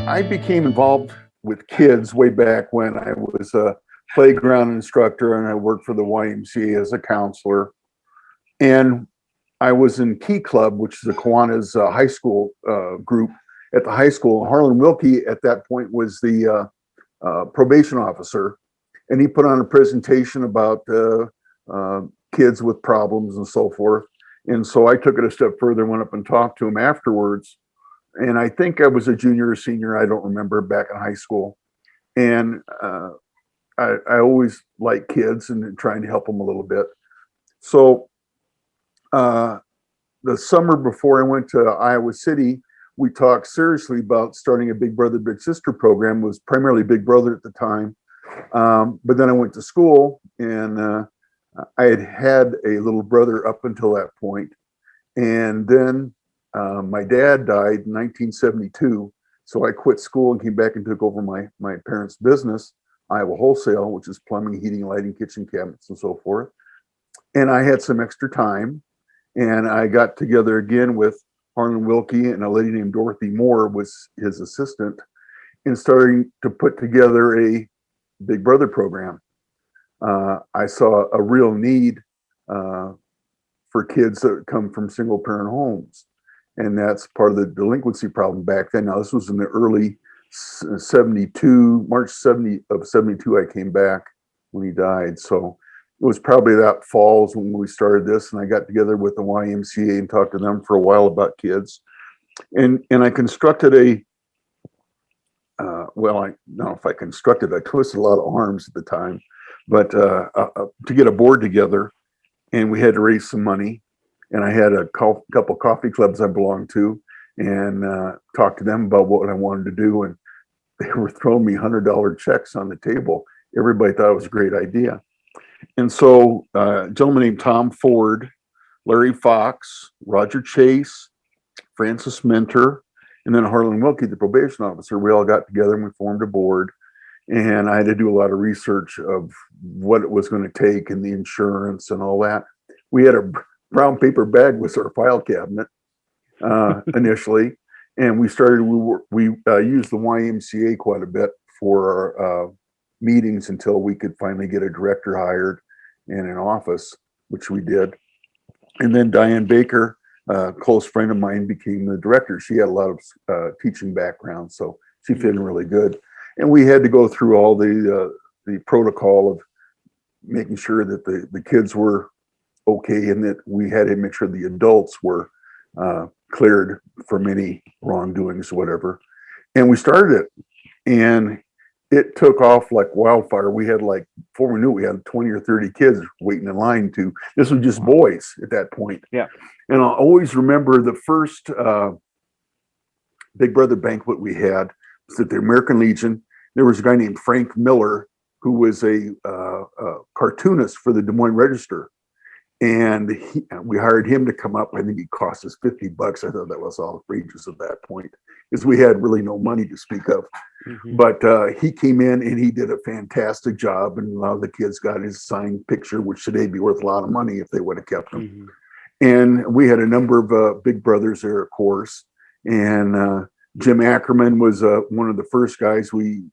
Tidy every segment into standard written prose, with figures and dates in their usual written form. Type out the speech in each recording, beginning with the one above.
I became involved with kids way back when I was a playground instructor and I worked for the YMCA as a counselor. And I was in Key Club, which is the Kiwanis high school group at the high school. Harlan Wilkie at that point was the probation officer, and he put on a presentation about kids with problems and so forth. And so I took it a step further, went up and talked to him afterwards. And I think I was a junior or senior, I don't remember, back in high school. And I always liked kids and trying to help them a little bit. So the summer before I went to Iowa City, we talked seriously about starting a Big Brother, Big Sister program. It was primarily Big Brother at the time. But then I went to school, and I had had a little brother up until that point. And then my dad died in 1972. So I quit school and came back and took over my parents' business, Iowa Wholesale, which is plumbing, heating, lighting, kitchen cabinets, and so forth. And I had some extra time, and I got together again with Harlan Wilkie, and a lady named Dorothy Moore was his assistant, and starting to put together a Big Brother program. I saw a real need for kids that come from single parent homes. And that's part of the delinquency problem back then. Now, this was in the early 72, March 70 of 72, I came back when he died. So it was probably that falls when we started this, and I got together with the YMCA and talked to them for a while about kids. And I constructed I twisted a lot of arms at the time, but to get a board together, and we had to raise some money. And I had a couple coffee clubs I belonged to, and talked to them about what I wanted to do. And they were throwing me $100 checks on the table. Everybody thought it was a great idea. And so a gentleman named Tom Ford, Larry Fox, Roger Chase, Francis Minter, and then Harlan Wilkie, the probation officer, we all got together and we formed a board. And I had to do a lot of research of what it was going to take and the insurance and all that. We had a brown paper bag with our file cabinet initially. And we used the YMCA quite a bit for our meetings until we could finally get a director hired and an office, which we did. And then Diane Baker, a close friend of mine, became the director. She had a lot of teaching background, so she fit in really good. And we had to go through all the protocol of making sure that the kids were okay, and that we had to make sure the adults were cleared from any wrongdoings or whatever. And we started it, and it took off like wildfire. We had before we knew it, we had 20 or 30 kids waiting in line this was just boys at that point. Yeah. And I'll always remember the first Big Brother banquet we had was at the American Legion. There was a guy named Frank Miller who was a cartoonist for the Des Moines Register. And we hired him to come up. I think he cost us $50. I thought that was outrageous at that point, because we had really no money to speak of. Mm-hmm. But he came in and he did a fantastic job. And a lot of the kids got his signed picture, which today be worth a lot of money if they would have kept them. Mm-hmm. And we had a number of big brothers there, of course. And Jim Ackerman was one of the first guys we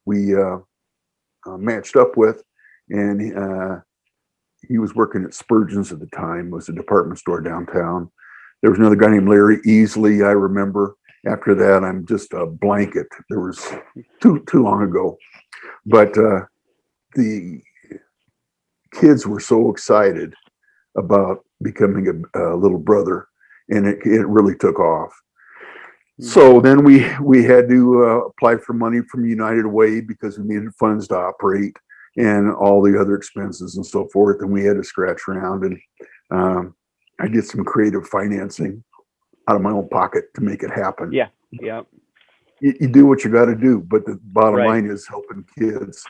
matched up with. And he was working at Spurgeon's at the time. It was a department store downtown. There was another guy named Larry Easley, I remember. After that, I'm just a blanket. There was too long ago. But the kids were so excited about becoming a little brother, and it really took off. Mm-hmm. So then we had to apply for money from United Way because we needed funds to operate, and all the other expenses and so forth. And we had to scratch around, and I did some creative financing out of my own pocket to make it happen. Yeah. Yeah. You do what you got to do, but the bottom line is helping kids.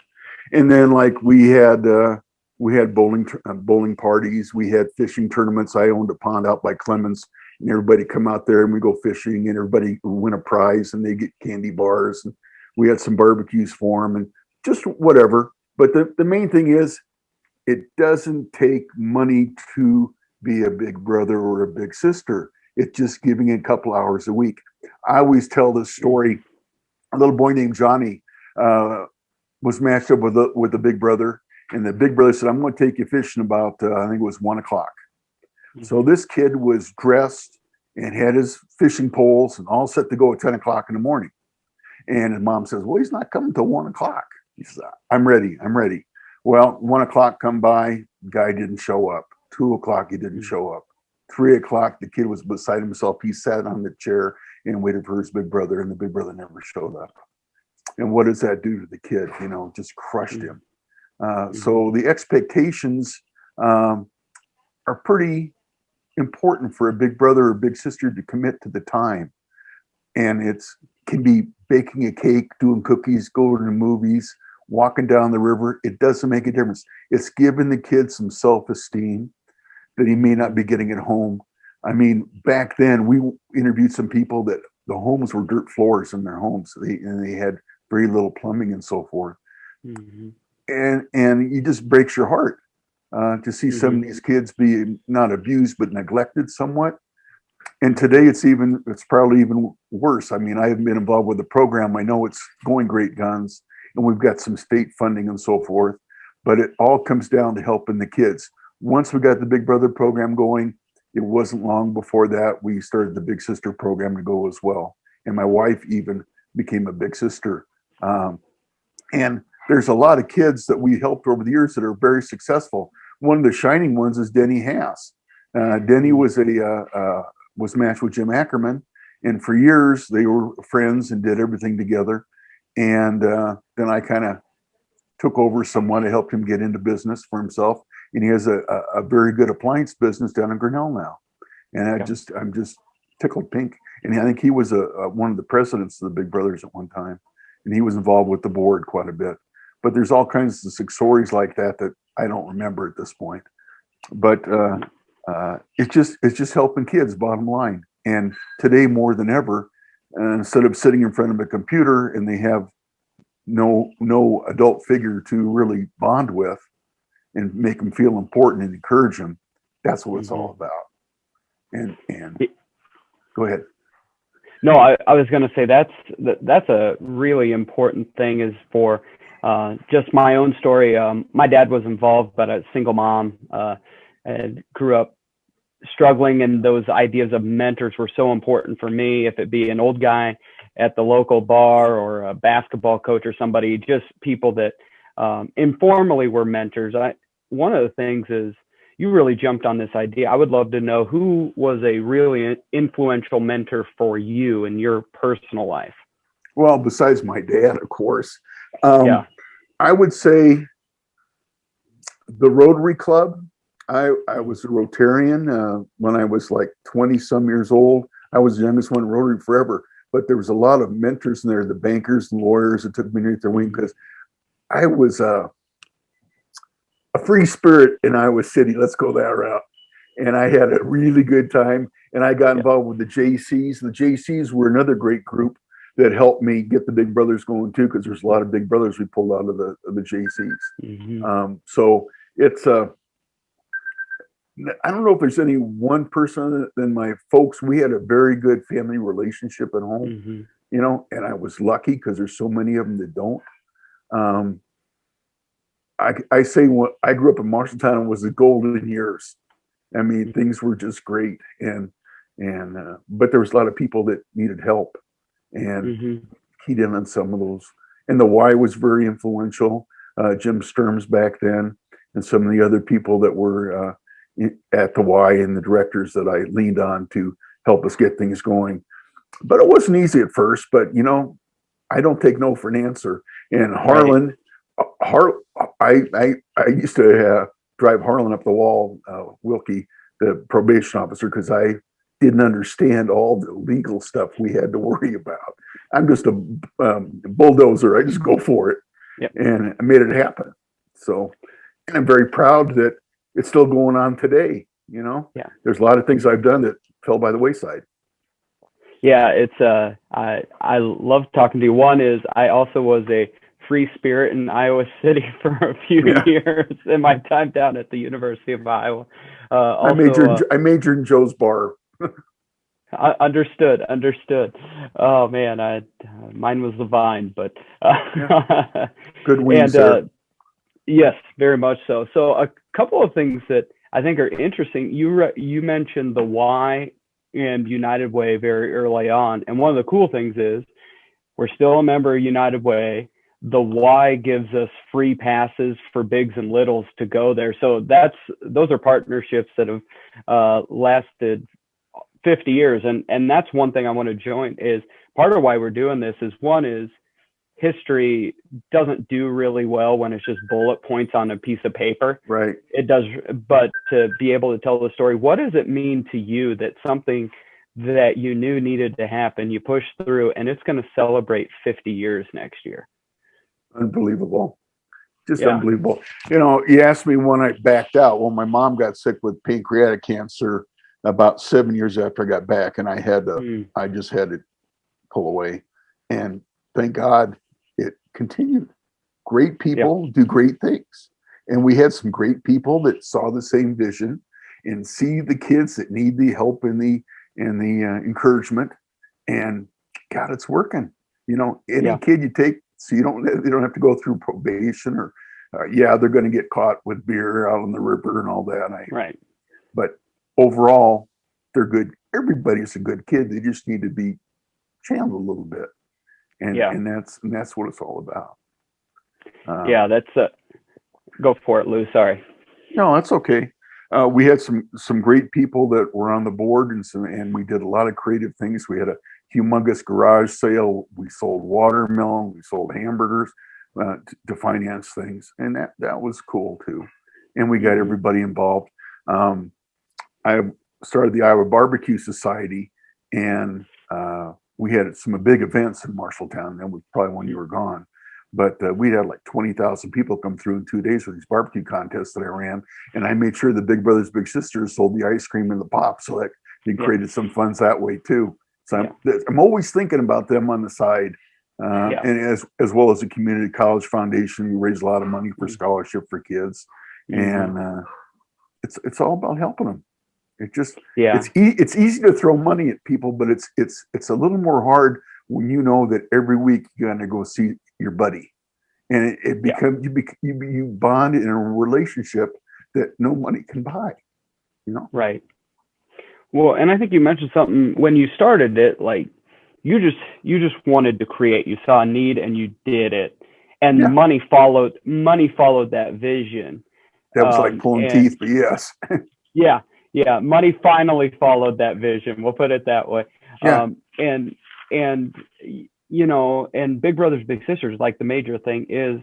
And then we had bowling parties. We had fishing tournaments. I owned a pond out by Clemens, and everybody come out there and we go fishing, and everybody win a prize and they get candy bars. And we had some barbecues for them and just whatever. But the main thing is, it doesn't take money to be a big brother or a big sister. It's just giving a couple hours a week. I always tell this story. a little boy named Johnny was matched up with the big brother, and the big brother said, "I'm going to take you fishing about I think it was 1 o'clock." So this kid was dressed and had his fishing poles and all set to go at 10 o'clock in the morning. And his mom says, "Well, he's not coming till 1 o'clock." He says, I'm ready. Well, 1 o'clock come by, guy didn't show up. 2 o'clock, he didn't show up. 3 o'clock, the kid was beside himself. He sat on the chair and waited for his big brother, and the big brother never showed up. And what does that do to the kid? Just crushed him. So the expectations are pretty important for a big brother or big sister to commit to the time. And can be baking a cake, doing cookies, going to the movies, walking down the river. It doesn't make a difference. It's giving the kid some self-esteem that he may not be getting at home. I mean, back then we interviewed some people that the homes were dirt floors in their homes. They had very little plumbing and so forth. And it just breaks your heart to see some of these kids be not abused but neglected somewhat. And today it's probably even worse. I mean, I haven't been involved with the program. I know it's going great guns, and we've got some state funding and so forth, but it all comes down to helping the kids. Once we got the Big Brother program going, it wasn't long before that we started the Big Sister program to go as well. And my wife even became a Big Sister. And there's a lot of kids that we helped over the years that are very successful. One of the shining ones is Denny Hass. Denny was matched with Jim Ackerman, and for years they were friends and did everything together. And then I kind of took over somewhat. I helped him get into business for himself, and he has a very good appliance business down in Grinnell now. And I'm just tickled pink. And I think he was one of the presidents of the Big Brothers at one time, and he was involved with the board quite a bit. But there's all kinds of stories like that I don't remember at this point. But it's just helping kids, bottom line. And today more than ever, instead of sitting in front of a computer and they have no adult figure to really bond with and make them feel important and encourage them, that's what it's all about. And go ahead. No, I was going to say that's a really important thing is for just my own story. My dad was involved, but a single mom and grew up struggling, and those ideas of mentors were so important for me, if it be an old guy at the local bar or a basketball coach or somebody, just people that informally were mentors. One of the things is you really jumped on this idea. I would love to know who was a really influential mentor for you in your personal life. Well, besides my dad, of course, I would say the Rotary Club. I was a Rotarian when I was like 20 some years old. I was the youngest one in Rotary forever, but there was a lot of mentors in there, the bankers and lawyers that took me underneath their wing, because I was a free spirit in Iowa City. Let's go that route. And I had a really good time, and I got involved with the JCs. The JCs were another great group that helped me get the Big Brothers going too, because there's a lot of Big Brothers we pulled out of the JCs. So it's I don't know if there's any one person than my folks. We had a very good family relationship at home, and I was lucky because there's so many of them that don't. I say when I grew up in Marshalltown, it was the golden years. I mean, things were just great, but there was a lot of people that needed help, and keyed in on some of those. And the Y was very influential. Jim Sturms back then, and some of the other people that were at the Y and the directors that I leaned on to help us get things going. But it wasn't easy at first. But I don't take no for an answer. And Harlan, I used to drive Harlan up the wall, Wilkie, the probation officer, because I didn't understand all the legal stuff we had to worry about. I'm just a bulldozer. I just go for it, and I made it happen. So, and I'm very proud that it's still going on today. There's a lot of things I've done that fell by the wayside. Yeah, it's I love talking to you. One is I also was a free spirit in Iowa City for a few years in my time down at the University of Iowa. I majored in Joe's bar. Understood. Understood. Oh man, mine was the vine, but Yeah. Good wings and there. yes, very much so. So a couple of things that I think are interesting. You mentioned the why and United Way very early on, and one of the cool things is we're still a member of United Way. The Y gives us free passes for bigs and littles to go there. So those are partnerships that have lasted 50 years. And that's one thing I want to join is part of why we're doing this is one is history doesn't do really well when it's just bullet points on a piece of paper. Right. It does, but to be able to tell the story, what does it mean to you that something that you knew needed to happen, you pushed through, and it's going to celebrate 50 years next year? Unbelievable. Just Yeah. unbelievable. You asked me when I backed out. Well, my mom got sick with pancreatic cancer about 7 years after I got back, and I just had to pull away. And thank God it continued. Great people do great things. And we had some great people that saw the same vision and see the kids that need the help and the encouragement. And God, it's working. Any kid you take, so they don't have to go through probation or they're going to get caught with beer out on the river and all that. Right. But overall, they're good. Everybody's a good kid. They just need to be channeled a little bit, and that's what it's all about. That's go for it, Lou. Sorry. No, that's okay. We had some great people that were on the board, and we did a lot of creative things. We had a humongous garage sale. We sold watermelon. We sold hamburgers to finance things, and that was cool too. And we got everybody involved. I started the Iowa Barbecue Society, and we had some big events in Marshalltown. That was probably when you were gone. But we had like 20,000 people come through in 2 days for these barbecue contests that I ran. And I made sure the Big Brothers Big Sisters sold the ice cream and the pop. So that it created some funds that way too. So I'm always thinking about them on the side. And as well as the Community College Foundation, we raise a lot of money for scholarship for kids. And it's all about helping them. It's easy to throw money at people, but it's a little more hard when you know that every week you're going to go see your buddy, and it becomes you bond in a relationship that no money can buy. Right. Well, and I think you mentioned something when you started it, like you just wanted to create. You saw a need and you did it, and money followed that vision. That was like pulling teeth, but yes. Money finally followed that vision. We'll put it that way. And Big Brothers Big Sisters, like the major thing is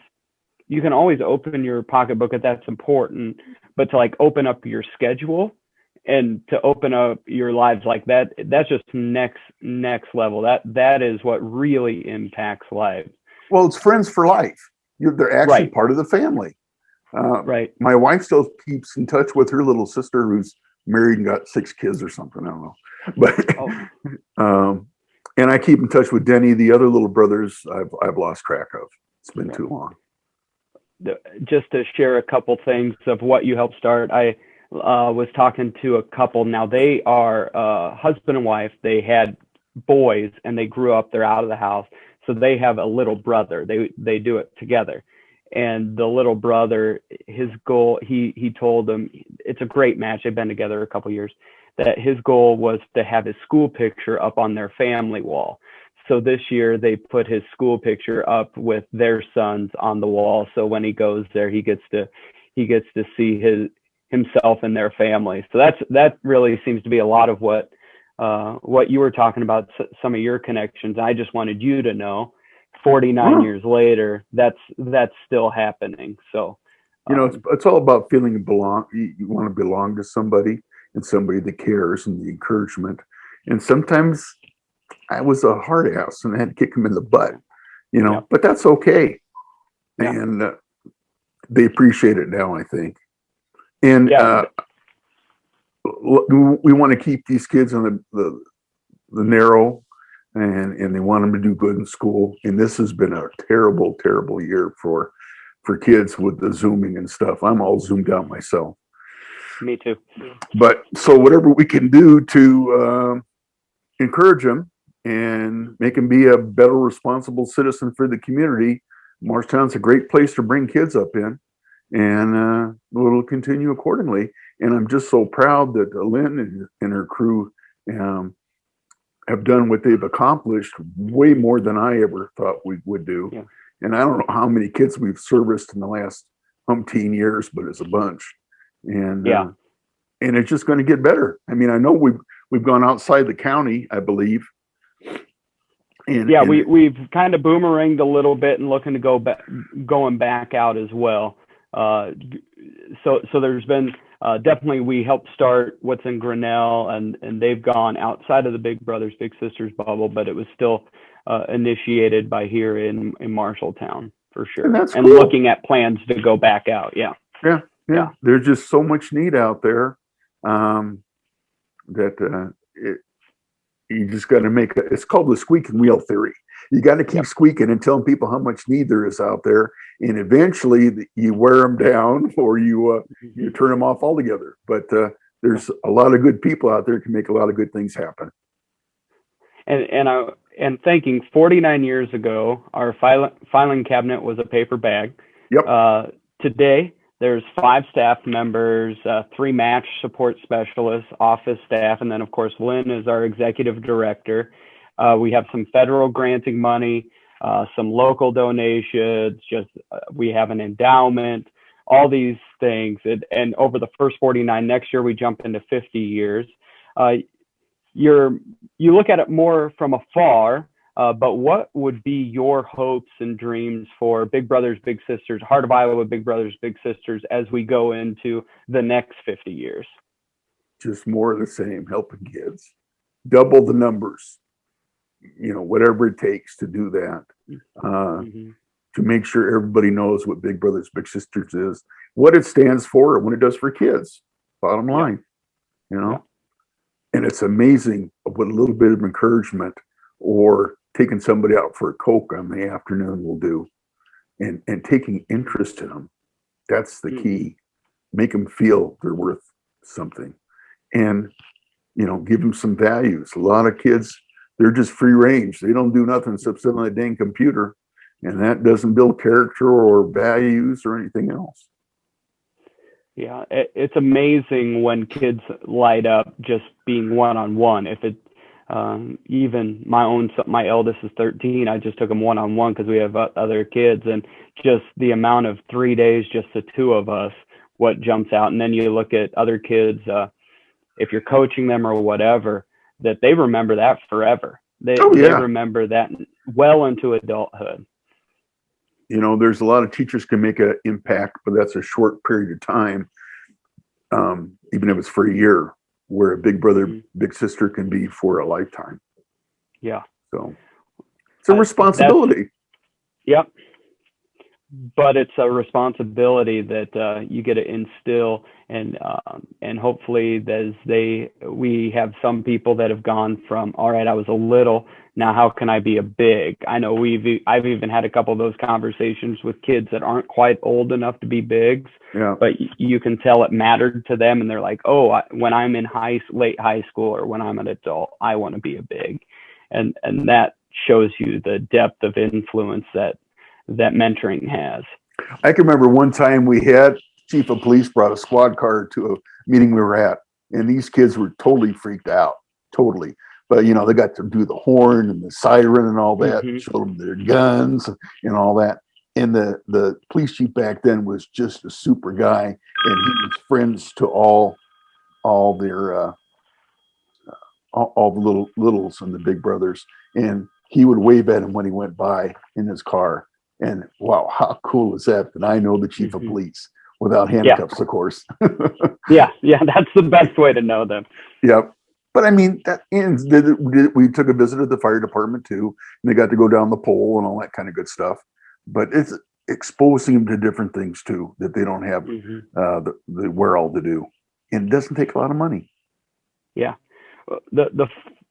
you can always open your pocketbook if that's important, but to like open up your schedule and to open up your lives like that's just next level. That is what really impacts lives. Well, it's friends for life. They're actually part of the family. Right. My wife still keeps in touch with her little sister who's married and got 6 kids or something. I don't know, but and I keep in touch with Denny. The other little brothers I've lost track of. It's been too long. Just to share a couple things of what you helped start, I was talking to a couple. Now they are husband and wife. They had boys and they grew up. They're out of the house, so they have a little brother. They do it together. And the little brother, his goal, he told them, it's a great match. They've been together a couple years. That his goal was to have his school picture up on their family wall. So this year they put his school picture up with their sons on the wall. So when he goes there, he gets to see himself and their family. So that really seems to be a lot of what you were talking about, some of your connections. I just wanted you to know 49 years later, that's still happening. So, it's all about feeling belong. You want to belong to somebody and somebody that cares and the encouragement. And sometimes I was a hard ass and I had to kick them in the butt, but that's okay. Yeah. And they appreciate it now, I think. And we want to keep these kids on the narrow, and they want them to do good in school. And this has been a terrible, terrible year for kids with the Zooming and stuff. I'm all zoomed out myself. Me too. But so whatever we can do to encourage them and make them be a better, responsible citizen for the community. Marshtown's a great place to bring kids up in, and we'll continue accordingly. And I'm just so proud that Lynn and her crew have done what they've accomplished, way more than I ever thought we would do. Yeah. And I don't know how many kids we've serviced in the last umpteen years, but it's a bunch. And and it's just going to get better. I mean, I know we've gone outside the county, I believe. And we've kind of boomeranged a little bit and looking to going back out as well. So there's been definitely, we helped start what's in Grinnell, and they've gone outside of the Big Brothers Big Sisters bubble, but it was still initiated by here in Marshalltown for sure. And that's cool. Looking at plans to go back out. Yeah. There's just so much need out there that you just got to make it's called the squeaking wheel theory. You got to keep squeaking and telling people how much need there is out there, and eventually you wear them down, or you turn them off altogether. But there's a lot of good people out there who can make a lot of good things happen. And thinking 49 years ago, our filing cabinet was a paper bag. Yep. Today, there's 5 staff members, 3 match support specialists, office staff, and then, of course, Lynn is our executive director. We have some federal granting money, some local donations, we have an endowment, all these things. And over the first 49, next year we jump into 50 years. You look at it more from afar, but what would be your hopes and dreams for Big Brothers Big Sisters, Heart of Iowa Big Brothers Big Sisters, as we go into the next 50 years? Just more of the same, helping kids, double the numbers, whatever it takes to do that, to make sure everybody knows what Big Brothers Big Sisters is, what it stands for, and what it does for kids. Bottom line, And it's amazing what a little bit of encouragement or taking somebody out for a Coke on the afternoon will do, and taking interest in them. That's the key. Make them feel they're worth something, and give them some values. A lot of kids, they're just free range. They don't do nothing except sit on a dang computer, and that doesn't build character or values or anything else. Yeah, it's amazing when kids light up just being one-on-one. If it even my eldest is 13. I just took him one-on-one because we have other kids, and just the amount of 3 days, just the 2 of us, what jumps out. And then you look at other kids, if you're coaching them or whatever, that they remember that forever. They remember that well into adulthood. There's a lot of teachers can make an impact, but that's a short period of time, even if it's for a year, where a Big Brother, Big Sister can be for a lifetime. Yeah. So it's a responsibility. Yep. But it's a responsibility that you get to instill, and hopefully we have some people that have gone from, all right, I was a little, now how can I be a big? I know I've even had a couple of those conversations with kids that aren't quite old enough to be bigs, but you can tell it mattered to them, and they're like, oh, when I'm in late high school or when I'm an adult, I want to be a big, and that shows you the depth of influence that mentoring has. I can remember one time we had chief of police brought a squad car to a meeting we were at, and these kids were totally freaked out, totally. But they got to do the horn and the siren and all that, show them their guns and all that. And the police chief back then was just a super guy, and he was friends to all their all the littles and the Big Brothers, and he would wave at him when he went by in his car. And wow, how cool is that? That I know the chief of police without handcuffs, of course. yeah, that's the best way to know them. Yep. But I mean, we took a visit at the fire department too, and they got to go down the pole and all that kind of good stuff. But it's exposing them to different things too that they don't have the wherewithal to do, and it doesn't take a lot of money. Yeah.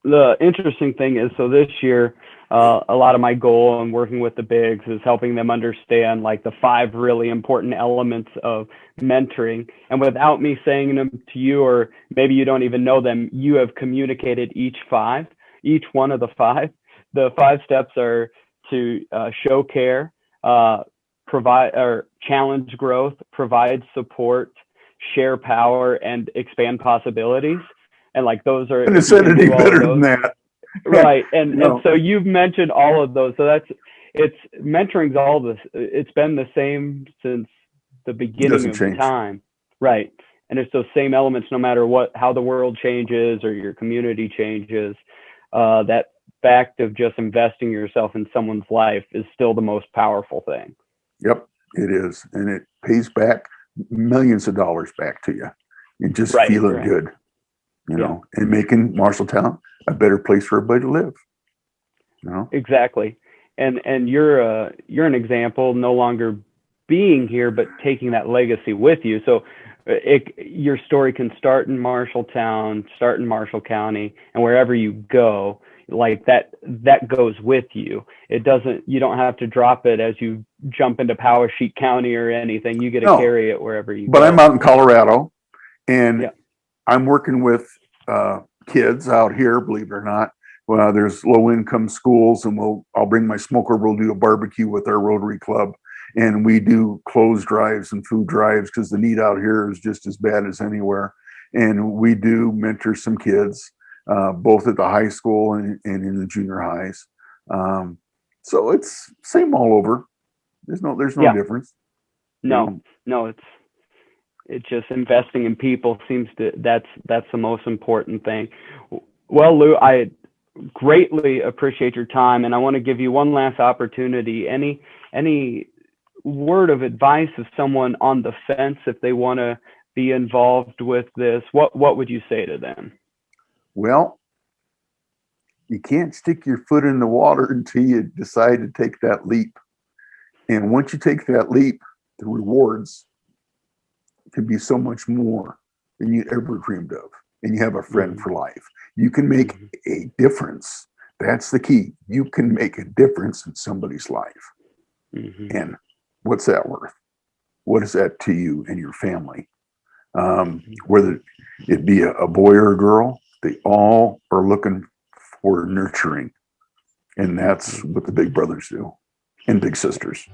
The interesting thing is, so this year, a lot of my goal in working with the bigs is helping them understand like the 5 really important elements of mentoring. And without me saying them to you, or maybe you don't even know them, you have communicated each 5. each one of the five. The five steps are to show care, provide or challenge growth, provide support, share power, and expand possibilities. And like those are, Couldn't have said any better than that. Right. And No. and so you've mentioned all of those. So it's mentoring's all this. It's been the same since the beginning Doesn't of change. time. Right. And it's those same elements no matter how the world changes or your community changes. That fact of just investing yourself in someone's life is still the most powerful thing. Yep, it is. And it pays back millions of dollars back to you. You're just feeling good, you know, and making Marshalltown a better place for everybody to live. You know? Exactly. And you're an example, no longer being here, but taking that legacy with you. So your story can start in Marshalltown, start in Marshall County, and wherever you go, like that goes with you. You don't have to drop it as you jump into Powesheik County or anything. You get to carry it wherever you go. But I'm out in Colorado, and I'm working with kids out here, believe it or not. Well, there's low income schools, and I'll bring my smoker. We'll do a barbecue with our Rotary Club, and we do clothes drives and food drives because the need out here is just as bad as anywhere. And we do mentor some kids, both at the high school and in the junior highs. So it's same all over. There's no difference. No, it's just investing in people that's the most important thing. Well, Lew, I greatly appreciate your time, and I want to give you one last opportunity. Any word of advice of someone on the fence if they want to be involved with this? What would you say to them? Well, you can't stick your foot in the water until you decide to take that leap. And once you take that leap, the rewards can be so much more than you ever dreamed of. And you have a friend for life. You can make a difference. That's the key. You can make a difference in somebody's life. And what's that worth? What is that to you and your family? Whether it be a boy or a girl, they all are looking for nurturing. And that's what the big brothers do and big sisters.